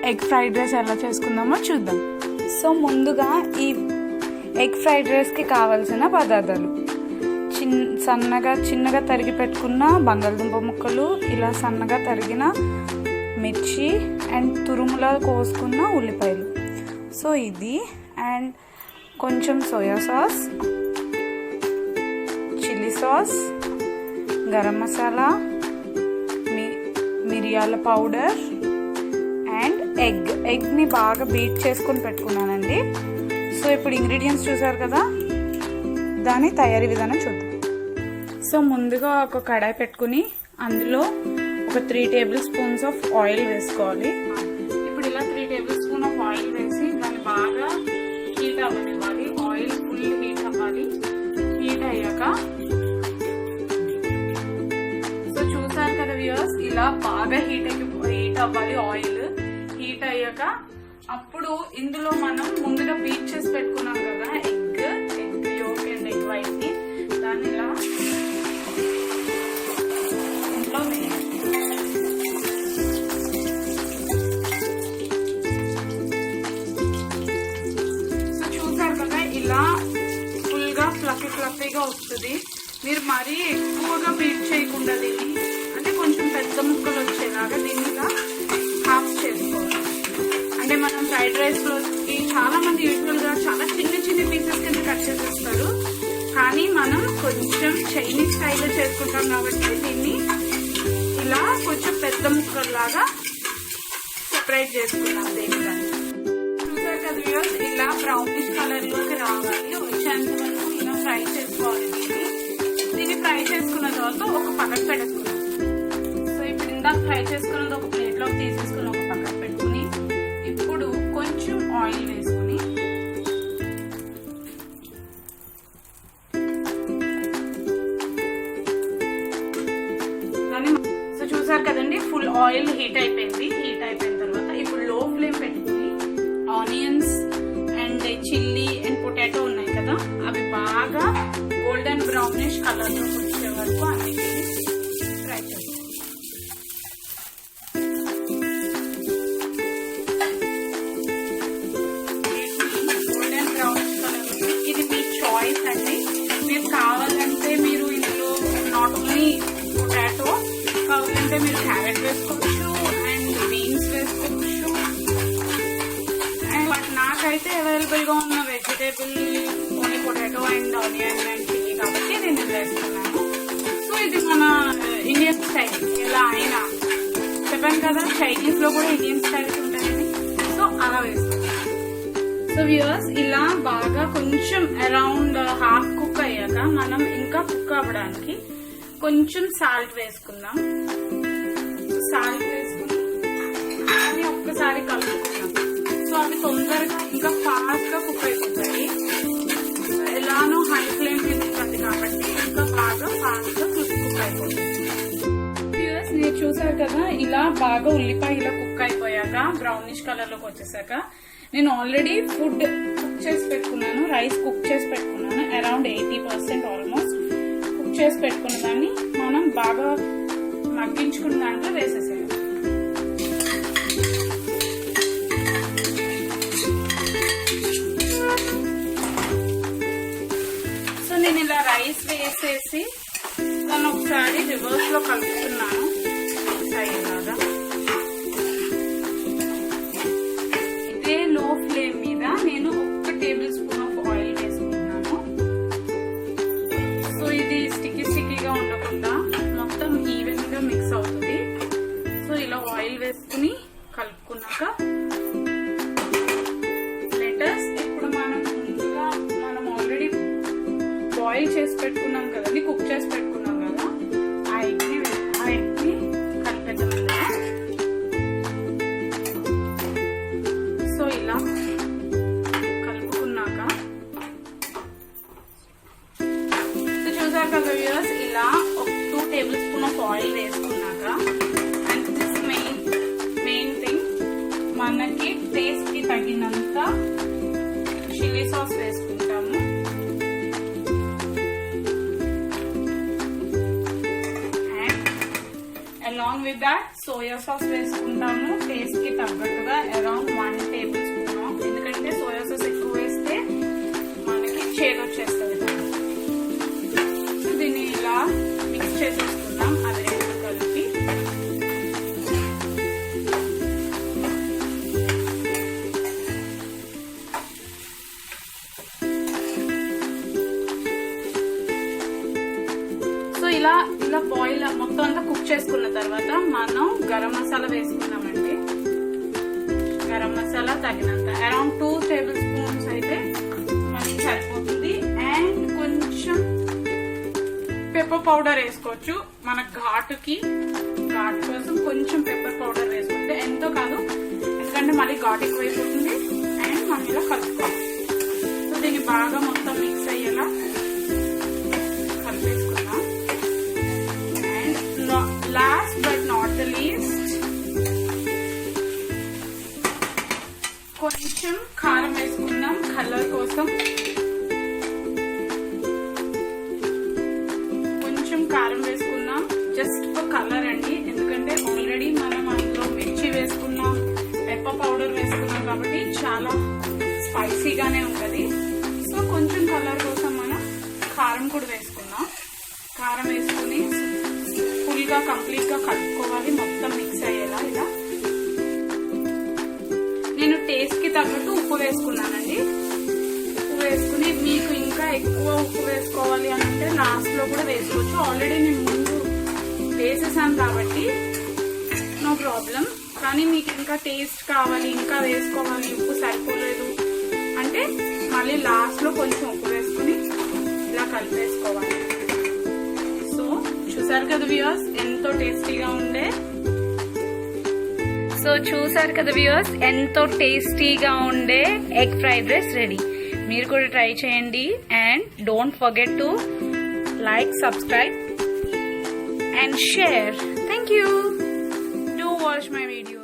Egg fried rice ఎలా చేసుకుందామో చూద్దాం. So ముందుగా ఈ ఎగ్ ఫ్రైడ్ రైస్కి కావాల్సిన పదార్థాలు: చిన్నగా తరిగి పెట్టుకున్న బంగాళదుంప ముక్కలు, ఇలా సన్నగా తరిగిన మిర్చి అండ్ తురుములా కోసుకున్న ఉల్లిపాయలు. సో ఇది అండ్ కొంచెం soya sauce, chilli sauce, garam masala, మిరియాల పౌడర్ అండ్ ఎగ్ని బాగా బీట్ చేసుకొని పెట్టుకున్నానండి. సో ఇప్పుడు ఇంగ్రీడియంట్స్ చూసారు కదా, దాని తయారీ విధానం చూద్దాం. సో ముందుగా ఒక కడాయి పెట్టుకుని అందులో ఒక 3 టేబుల్ స్పూన్స్ ఆఫ్ ఆయిల్ వేసుకోవాలి. ఇప్పుడు ఇలా 3 టేబుల్ స్పూన్ ఆఫ్ ఆయిల్ వేసి దాన్ని బాగా హీట్ అవ్వనివ్వాలి. ఆయిల్ ఫుల్ హీట్ అవ్వాలి. హీట్ అయ్యాక సో చూసారు కదా వ్యూయర్స్, ఇలా బాగా హీట్ అవ్వాలి. ఆయిల్ హీట్ అయ్యాక అప్పుడు ఇందులో మనం ముందుగా బీట్ చేసి పెట్టుకున్నాం కదా egg yolk and egg white ని, దాన్ని ఇలా ఇంట్లో వేయాలి. సో చూసారు కదా, ఇలా ఫుల్ గా ఫ్లఫీగా వస్తుంది. మీరు మరీ ఎక్కువగా బీట్ చేయకుండా దీన్ని, అంటే కొంచెం పెద్ద ముక్కలు వచ్చేలాగా దీన్ని హాఫ్ చేసుకోవాలి. అంటే మనం ఫ్రైడ్ రైస్ లోకి చాలా మంది యూజువల్ గా చాలా చిన్న పీసెస్ కింద కట్ చేసేస్తారు, కానీ మనం కొంచెం చైనీస్ స్టైల్లో చేసుకుంటాం కాబట్టి దీన్ని ఇలా కొంచెం పెద్ద ముక్కల్లాగా సెపరేట్ చేసుకున్నాం. దేనిగా చూసారు కదా వ్యూయర్స్, ఇలా బ్రౌనిష్ కలర్ లోకి రావాలి. వచ్చేంత వరకు ఇలా ఫ్రై చేసుకోవాలి. దీన్ని ఫ్రై చేసుకున్న తర్వాత ఒక పక్కన పెట్టుకున్నాం. సో ఇప్పుడు ఇందాక ఫ్రై చేసుకున్నది ఒక ప్లేట్ లోకి తీసేసుకుని ఒక పక్కన పెట్టుకుని, ఇప్పుడు కొంచెం ఆయిల్ వేసుకుని సో చూసారు కదండి, ఫుల్ ఆయిల్ హీట్ అయిపోయింది. హీట్ అయిపోయిన తర్వాత ఇప్పుడు లో ఫ్లేమ్ పెట్టుకుని onions and chilli and potato ఉన్నాయి కదా, అవి బాగా గోల్డెన్ బ్రౌనిష్ కలర్ లో వచ్చే వరకు అన్నిటిని ఫ్రై చేస్తాం. గోల్డెన్ బ్రౌనిష్ కలర్ వచ్చి ఇది మీ చాయిస్ అండి. మీరు కావాలంటే మీరు ఇందులో నాట్ ఓన్లీ పొటాటో, కావాలంటే మీరు క్యారెట్ వేసుకోవచ్చు అండ్ బీన్స్ వేసుకోవచ్చు. బట్ నాకైతే అవైలబుల్ గా ఉన్న vegetable only potato and onion and chilli కాబట్టి నేను వేస్తున్నాను. సో ఇది మన ఇండియన్ స్టైల్. ఎలా అయినా చెప్పాను కదా, చైనీస్ లో కూడా ఇండియన్ స్టైల్స్ ఉంటాయని, సో అలా వేస్తున్నాను. సో వ్యూయర్స్, ఇలా బాగా కొంచెం అరౌండ్ హాఫ్ కుక్ అయ్యాక మనం ఇంకా కుక్ అవ్వడానికి కొంచెం సాల్ట్ వేసుకుందాం. సాల్ట్ వేసుకుని అది ఒక్కసారి కలుపుకుందాం. సో అవి తొందరగా ఇంకా ఫాస్ట్ గా కుక్ అయిపోతాయి. ఎలానో హై ఫ్లేమ్ మీద ఉంటుంది కాబట్టి ఇంకా బాగా ఫాస్ట్ గా కుక్ అయిపోతుంది. మీరు చూసారు కదా, ఇలా బాగా ఉల్లిపాయ ఇలా కుక్ అయిపోయాక బ్రౌనిష్ కలర్ లోకి వచ్చేసాక నేను ఆల్రెడీ ఫుడ్ కుక్ చేసి పెట్టుకున్నాను. రైస్ కుక్ చేసి పెట్టుకున్నాను. అరౌండ్ 80% ఆల్మోస్ట్ కుక్ చేసి పెట్టుకున్న దాన్ని మనం బాగా మగ్గించుకున్న దాంట్లో వేసేసాను. సో నేను ఇలా రైస్ వేసేసి దాన్ని ఒకసారి రివర్స్ లో కలుపుతున్నాను. ఇలాగా ఇదే లో ఫ్లేమ్ మీద నేను 1 టేబుల్ స్పూన్ ఆఫ్ ఆయిల్ వేసుకుంటున్నాను. సో ఇది స్టిక్కీగా ఉండకుండా మొత్తం ఈవెన్ గా మిక్స్ అవుతుంది. సో ఇలా ఆయిల్ వేసుకుని కలుపుకున్నాక లెటర్స్ ఇప్పుడు మనం ఆల్రెడీ బాయిల్ చేసి పెట్టుకున్నాం కదండి, కుక్ చేసి పెట్టుకున్నాం కదా, ఆ ఎగ్ని కలిపేద్దాం. సో ఇలా కలుపుకున్నాక చూసారు కదా వ్యూయర్స్, ఇలా ఒక 2 టేబుల్ స్పూన్ ఆఫ్ ఆయిల్ వేసుకున్నాక, అండ్ దిస్ మెయిన్ థింగ్, మనకి టేస్ట్ కి తగినంత చిల్లీ సాస్ వేసుకుంటాము. And along with that soya sauce వేసుకుంటాము టేస్ట్ కి తగ్గట్టుగా అరౌండ్ 1 టేబుల్ స్పూన్. ఎందుకంటే సోయా సాస్ ఎక్కువ వేస్తే మనకి చేదు వచ్చేస్తుంది. సో దీన్ని ఇలా మిక్స్ చేసేసుకుందాం అది రెండు కలిపి. ఇలా ఇలా బాయిల్ మొత్తం అంతా కుక్ చేసుకున్న తర్వాత మనం గరం మసాలా వేసుకున్నామండి. గరం మసాలా తగినంత అరౌండ్ 2 టేబుల్ స్పూన్స్ అయితే మనకి సరిపోతుంది. అండ్ కొంచెం పెప్పర్ పౌడర్ వేసుకోవచ్చు. మన ఘాటు కోసం కొంచెం పెప్పర్ పౌడర్ వేసుకుంటే ఎంతో కాదు, ఎందుకంటే మళ్ళీ ఘాటు ఎక్కువైపోతుంది. అండ్ మనం ఇలా కలుపుకోవాలి. సో దీన్ని బాగా మొత్తం మిక్స్ అయ్యేలా కలిపేసుకుందాం. Last but not the least, కొంచెం కారం వేసుకుందాం కలర్ కోసం. కొంచెం కారం వేసుకుందాం జస్ట్ ఫర్ కలర్ అండి. ఎందుకంటే ఆల్రెడీ మనం అందులో మిర్చి వేసుకున్నాం, పెప్పర్ పౌడర్ వేసుకున్నాం కాబట్టి చాలా స్పైసీగానే ఉంటుంది. సో కొంచెం కలర్ కోసం మనం కారం కూడా వేసుకుందాం. కారం వేసుకుని ఫుల్ గా కంప్లీట్ గా కలుపుకోవాలి మొత్తం మిక్స్ అయ్యేలా. ఇలా నేను టేస్ట్ కి తగ్గట్టు ఉప్పు వేసుకున్నానండి. ఉప్పు వేసుకుని మీకు ఇంకా ఎక్కువ ఉప్పు వేసుకోవాలి అని అంటే లాస్ట్ లో కూడా వేసుకోవచ్చు. ఆల్రెడీ నేను ముందు వేసేసాను కాబట్టి నో ప్రాబ్లం. కానీ మీకు ఇంకా టేస్ట్ కావాలి, ఇంకా వేసుకోవాలి, ఉప్పు సరిపోలేదు అంటే మళ్ళీ లాస్ట్ లో కొంచెం ఉప్పు వేసుకుని ఇలా కలిపేసుకోవాలి. చూసారు కదా వ్యూవర్స్ ఎంతో టేస్టీగా ఉండే. సో చూసారు కదా వ్యూవర్స్ ఎంతో టేస్టీగా ఉండే ఎగ్ ఫ్రైడ్ రైస్ రెడీ. మీరు కూడా ట్రై చేయండి. And don't forget to like, subscribe and share. Thank you. Do watch my video.